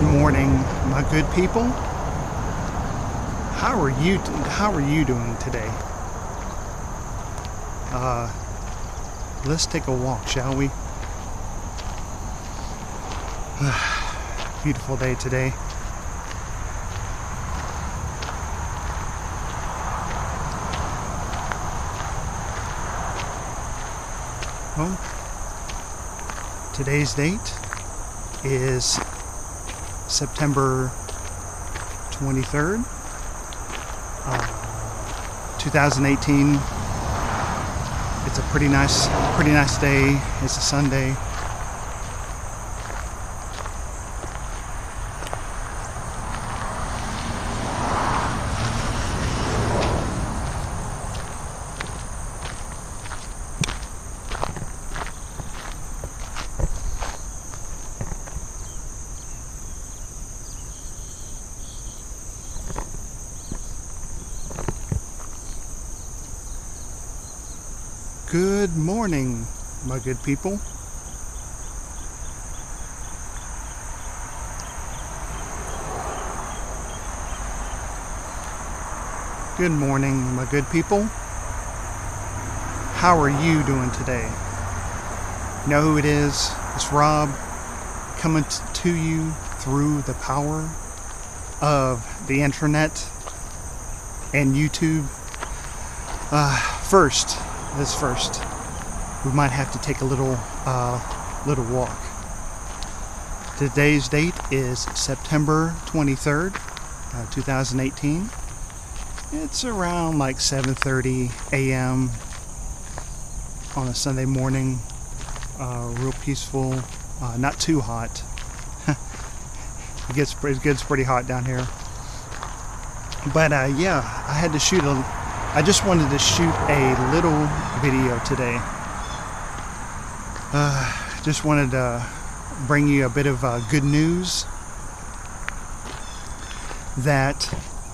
morning, my good people. How are you doing today? Let's take a walk, shall we? Beautiful day today. Well, today's date is September 23rd, 2018. It's a pretty nice day. It's a Sunday. Good morning, my good people. Good morning, my good people. How are you doing today? You know who it is? It's Rob, coming to you through the power of the internet and YouTube. First, we might have to take a little walk. Today's date is September 23rd, 2018. It's around like 7:30 a.m. on a Sunday morning. Real peaceful, not too hot. It gets pretty hot down here. But yeah, I just wanted to shoot a little video today. Just wanted to bring you a bit of good news that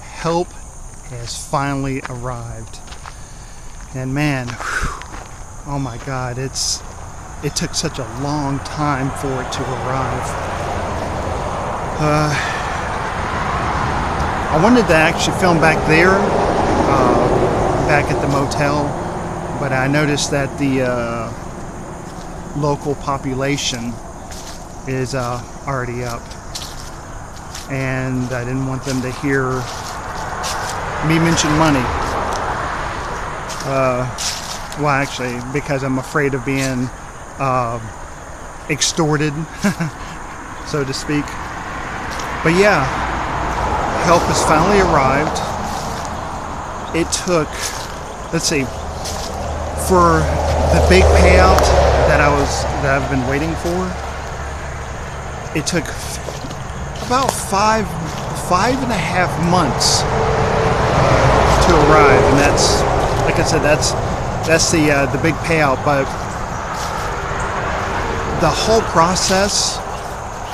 help has finally arrived. And man, oh my God, it took such a long time for it to arrive. I wanted to actually film back there, back at the motel, but I noticed that the local population is already up, and I didn't want them to hear me mention money. Well, actually, because I'm afraid of being extorted, so to speak. But yeah, help has finally arrived. It took, let's see, for the big payout that I've been waiting for, it took about five and a half months to arrive, and that's, like I said, that's the big payout. But the whole process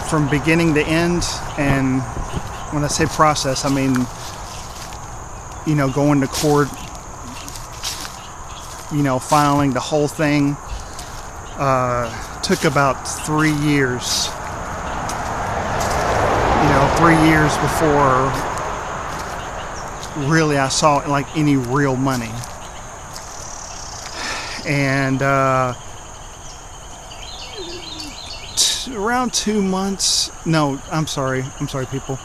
from beginning to end, and when I say process, I mean, you know, going to court, you know, filing the whole thing, took about 3 years. You know, 3 years before really I saw like any real money. And around 2 months, no, I'm sorry people,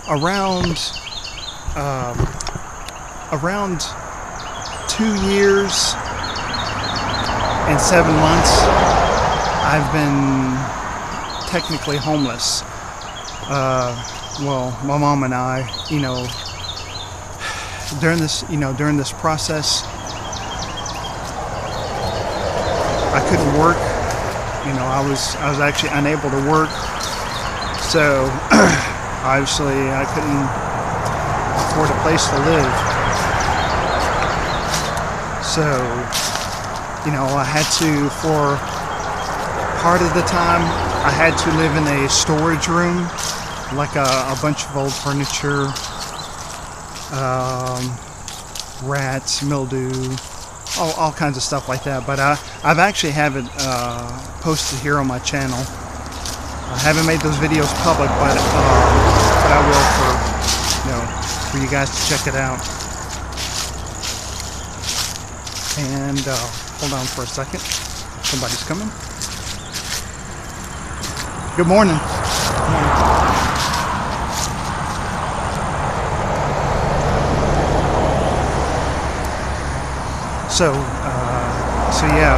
around 2 years and 7 months I've been technically homeless. Well, my mom and I, you know, during this process, I couldn't work. You know, I was actually unable to work, so obviously I couldn't afford a place to live. So, you know, I had to, for part of the time, I had to live in a storage room, like a bunch of old furniture, rats, mildew, all kinds of stuff like that. But I've actually have it posted here on my channel. I haven't made those videos public, but I will for you guys to check it out. And hold on for a second. Somebody's coming. Good morning. So yeah,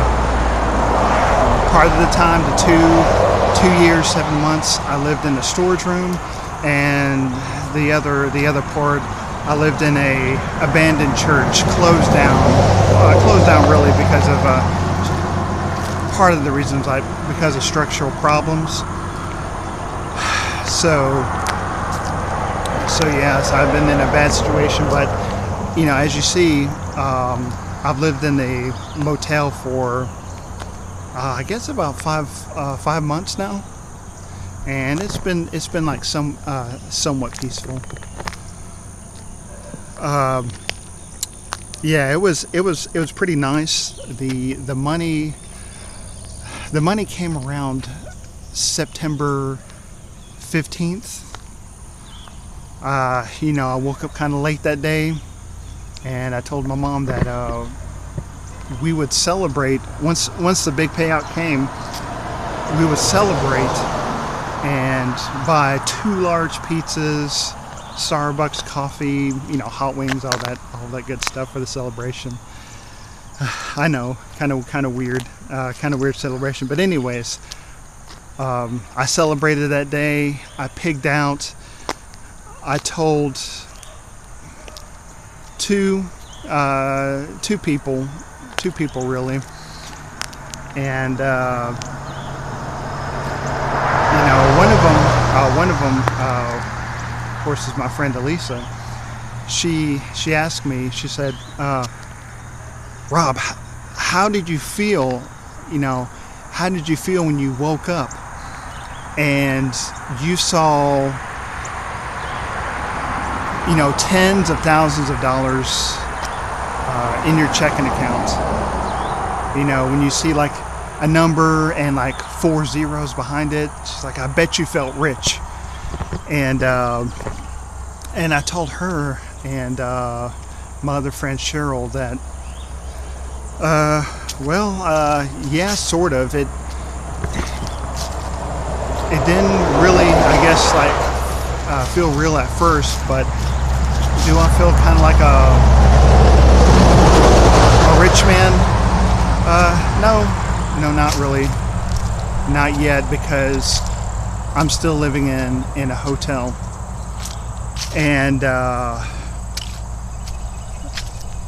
part of the time, the 2 years, 7 months, I lived in a storage room, and the other part, I lived in a abandoned church, closed down really because of part of the reasons, because of structural problems. So yes, I've been in a bad situation, but as you see, I've lived in a motel for I guess about five months now, and it's been like somewhat peaceful. Yeah, it was pretty nice. The money came around September 15th. I woke up kind of late that day, and I told my mom that we would celebrate once the big payout came. We would celebrate and buy 2 large pizzas, Starbucks coffee, hot wings, all that good stuff for the celebration. I know, kind of weird celebration, but anyways, I celebrated that day. I pigged out. I told two people really, and one of them of course is my friend Elisa. She asked me, she said, Rob, how did you feel when you woke up and you saw tens of thousands of dollars in your checking account? When you see like a number and like 4 zeros behind it, she's like, I bet you felt rich. And I told her and my other friend Cheryl that yeah, sort of. It didn't really, I guess, like feel real at first, but do I feel kind of like a rich man? No, not really. Not yet, because I'm still living in a hotel. And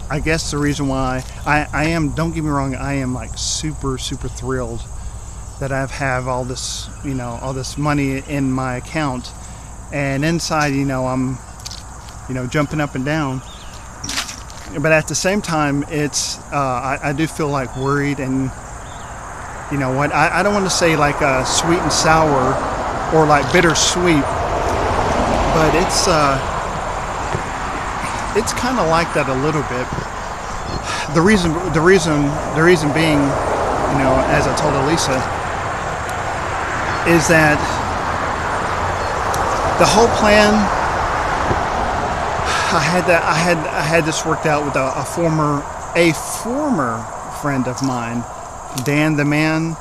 I guess the reason why I am, don't get me wrong, I am like super thrilled that I have all this, all this money in my account, and inside, I'm, jumping up and down. But at the same time, it's I do feel like worried, and what, I don't want to say like sweet and sour or like bittersweet, but it's kind of like that a little bit. The reason being, as I told Elisa, is that the whole plan, I had this worked out with a former friend of mine, Dan the Man.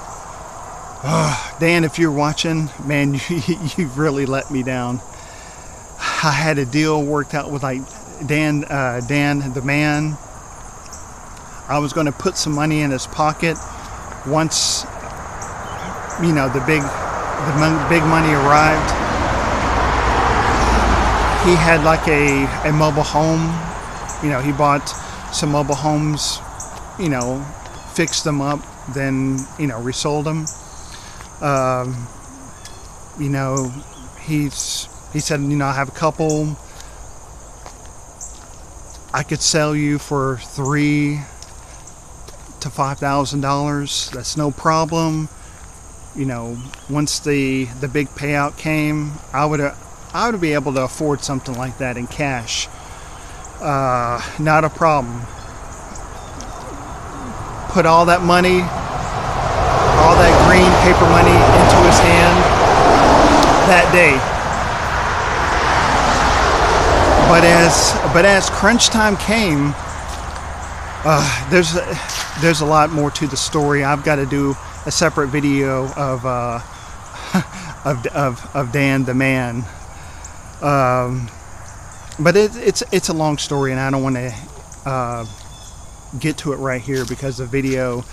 Dan, if you're watching, man, you've really let me down. I had a deal worked out with like Dan the Man. I was going to put some money in his pocket once, the big money arrived. He had like a mobile home. He bought some mobile homes, fixed them up, then resold them. He said, I have a couple. I could sell you for $3,000 to $5,000. That's no problem. Once the big payout came, I would be able to afford something like that in cash. Not a problem. Put all that money, all that green paper money into his hand. that day. But as crunch time came, there's a lot more to the story. I've got to do a separate video of of Dan the man. But it's a long story, and I don't want to get to it right here because the video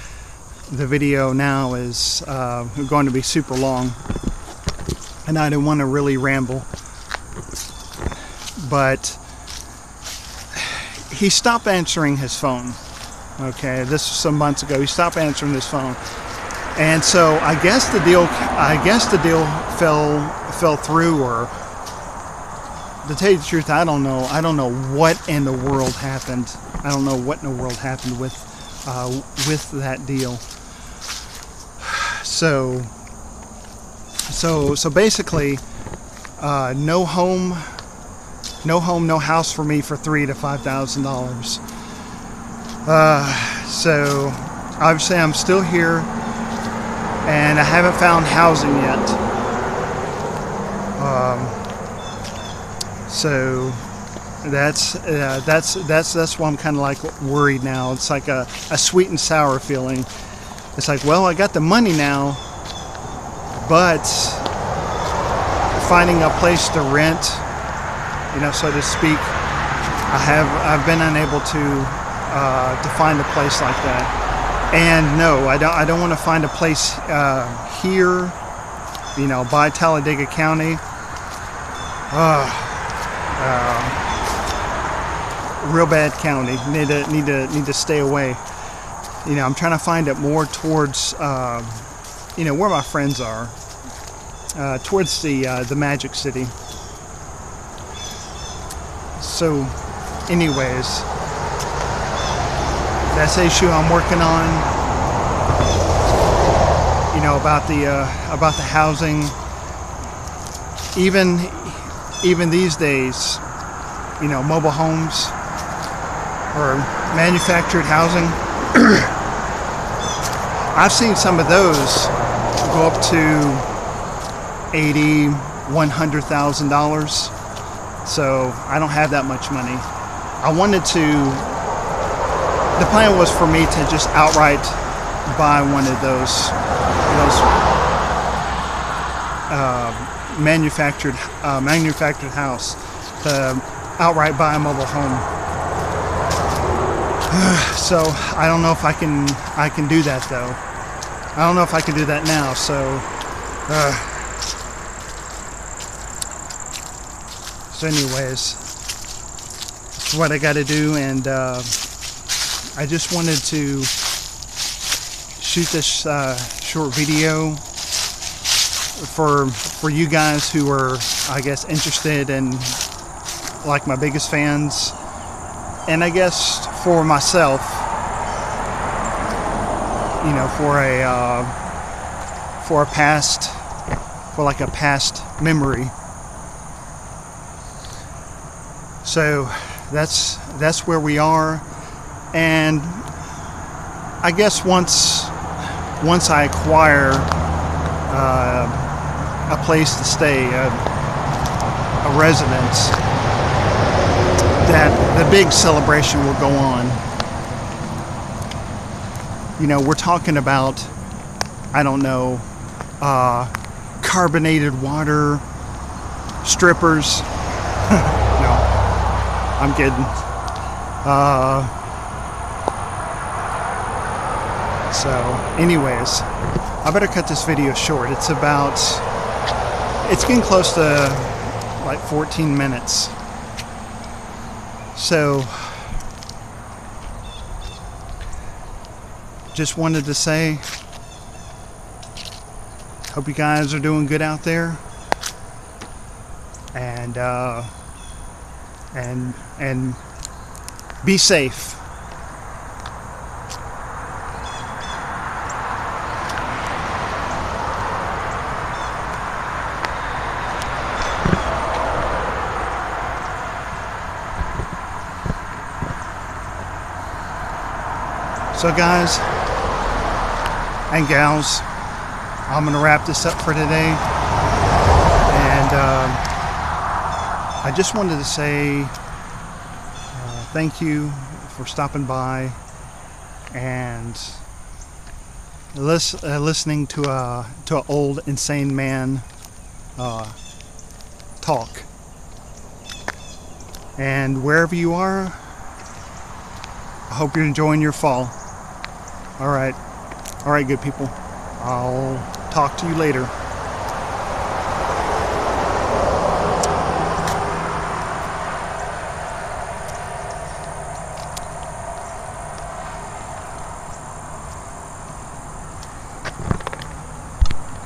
now is going to be super long, and I don't want to really ramble. But he stopped answering his phone. Okay, this was some months ago. He stopped answering his phone, and so I guess the deal fell through, or to tell you the truth, I don't know what in the world happened. I don't know what in the world happened with that deal. So basically, no home, no house for me for $3,000 to $5,000. So obviously I'm still here, and I haven't found housing yet. So that's why I'm kind of like worried now. It's like a sweet and sour feeling. It's like, well, I got the money now, but finding a place to rent, so to speak, I've been unable to find a place like that. And no, I don't want to find a place here, by Talladega County. Real bad county. Need to stay away. I'm trying to find it more towards where my friends are, towards the Magic City. So anyways, that's the issue I'm working on, about the housing. Even these days, mobile homes or manufactured housing, I've seen some of those go up to $80,000, $100,000. So I don't have that much money. The plan was for me to just outright buy one of those manufactured house, to outright buy a mobile home. So I don't know if I can do that though. I don't know if I can do that now. So anyways, that's what I got to do, and I just wanted to shoot this short video for you guys who are, I guess, interested and like my biggest fans, and I guess for myself, for a past memory. So that's where we are, and I guess once I acquire a place to stay, a residence, that the big celebration will go on. We're talking about, I don't know, carbonated water, strippers. No, I'm kidding. So anyways, I better cut this video short. It's getting close to like 14 minutes. So just wanted to say, hope you guys are doing good out there, and be safe. So guys and gals, I'm gonna wrap this up for today, And I just wanted to say thank you for stopping by and listening to an old insane man talk. And wherever you are, I hope you're enjoying your fall. All right, good people. I'll talk to you later.